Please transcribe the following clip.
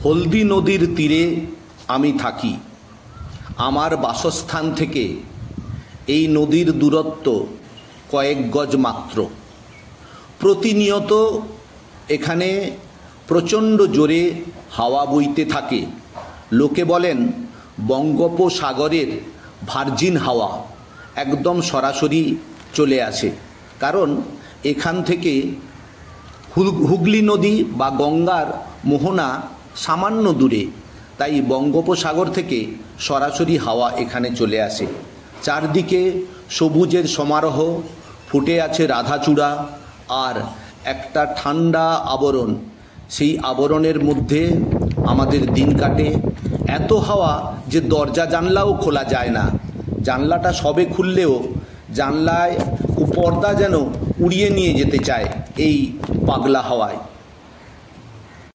হলদি নদীর তীরে আমি থাকি। আমার বাসস্থান থেকে এই নদীর দূরত্ব কয়েক গজ মাত্র। প্রতিনিয়ত এখানে প্রচণ্ড জোরে হাওয়া বইতে থাকে। লোকে বলেন বঙ্গোপসাগরের ভার্জিন হাওয়া একদম সরাসরি চলে আসে, কারণ এখান থেকে হুগলি নদী বা গঙ্গার মোহনা সামান্য দূরে, তাই বঙ্গোপসাগর থেকে সরাসরি হাওয়া এখানে চলে আসে। চারদিকে সবুজের সমারোহ, ফুটে আছে রাধাচূড়া আর একটা ঠান্ডা আবরণ। সেই আবরণের মধ্যে আমাদের দিন কাটে। এত হাওয়া যে দরজা জানলাও খোলা যায় না। জানলাটা সবে খুললেও জানলায় পর্দা যেন উড়িয়ে নিয়ে যেতে চায় এই পাগলা হাওয়ায়।